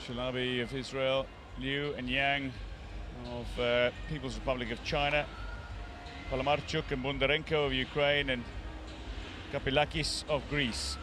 SHALABI of Israel, Liu and Yang of People's Republic of China, PALAMARCHUK and BONDARENKO of Ukraine, and KAPELLAKIS of Greece.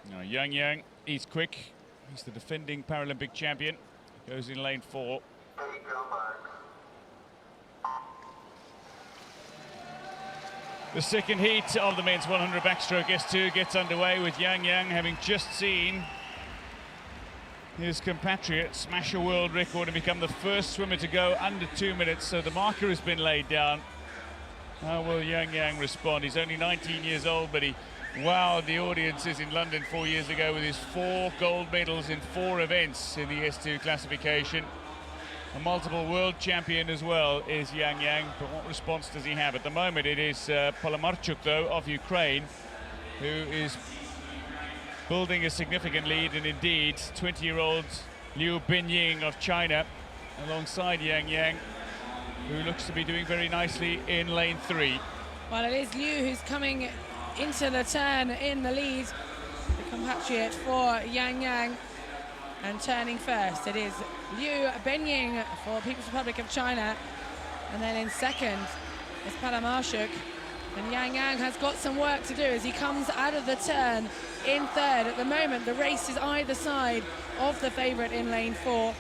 Now Yang, he's quick. He's the defending Paralympic champion. Goes in lane 4. The second heat of the men's 100 backstroke S2 gets underway with Yang having just seen his compatriot smash a world record and become the first swimmer to go under 2 minutes. So the marker has been laid down. How will Yang respond? He's only 19 years old, but he wowed the audiences in London 4 years ago with his 4 gold medals in 4 events in the S2 classification. A multiple world champion as well is Yang, but what response does he have? At the moment it is PALAMARCHUK, though, of Ukraine, who is building a significant lead, and indeed 20-year-old LIU Benying of China alongside Yang, who looks to be doing very nicely in lane 3. Well, it is Liu who's coming into the turn in the lead, the compatriot for Yang, and turning first. It is LIU Benying for People's Republic of China, and then in second is PALAMARCHUK. And Yang has got some work to do as he comes out of the turn in third. At the moment, the race is either side of the favourite in lane 4.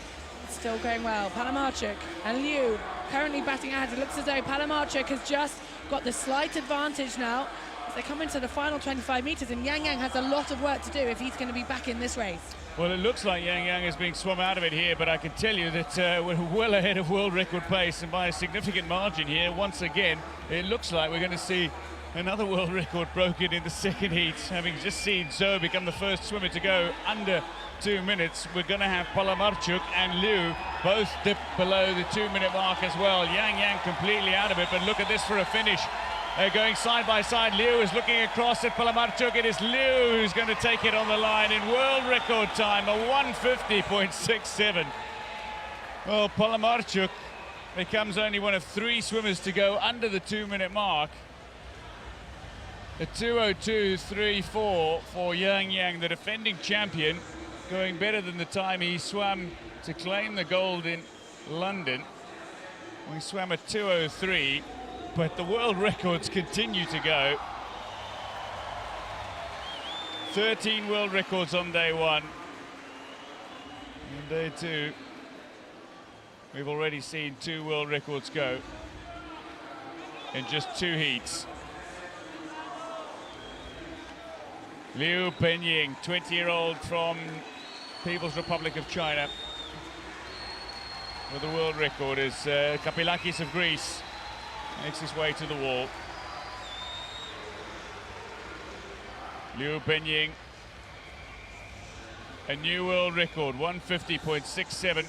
It's still going well. PALAMARCHUK and Liu currently batting ahead. It looks as though PALAMARCHUK has just got the slight advantage now as they come into the final 25 metres, and Yang has a lot of work to do if he's going to be back in this race. Well, it looks like Yang is being swum out of it here, but I can tell you that we're well ahead of world record pace, and by a significant margin here. Once again, it looks like we're going to see another world record broken in the second heat. Having just seen Zhou become the first swimmer to go under 2 minutes, we're going to have PALAMARCHUK and Liu both dip below the 2-minute mark as well. Yang completely out of it, but look at this for a finish. Going side by side, Liu is looking across at PALAMARCHUK. It is Liu who's going to take it on the line in world record time, a 150.67. Well, PALAMARCHUK becomes only one of 3 swimmers to go under the 2-minute mark. A 2:02.34 for Yang, the defending champion, going better than the time he swam to claim the gold in London. We swam a 2:03. But the world records continue to go. 13 world records on day 1. On day 2, we've already seen 2 world records go in just 2 heats. LIU Benying, 20-year-old from People's Republic of China, with the world record is KAPELLAKIS of Greece. Makes his way to the wall. LIU Benying, a new world record, 150.67.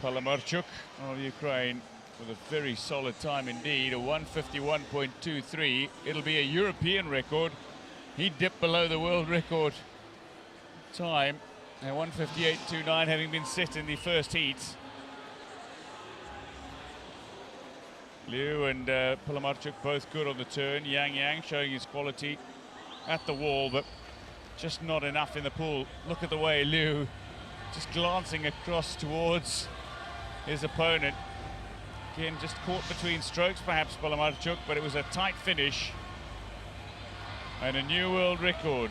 PALAMARCHUK of Ukraine with a very solid time indeed, a 151.23. It'll be a European record. He dipped below the world record time. 158.29, having been set in the first heat. Liu and PALAMARCHUK both good on the turn. Yang showing his quality at the wall, but just not enough in the pool. Look at the way Liu just glancing across towards his opponent. Again, just caught between strokes, perhaps, PALAMARCHUK, but it was a tight finish. And a new world record.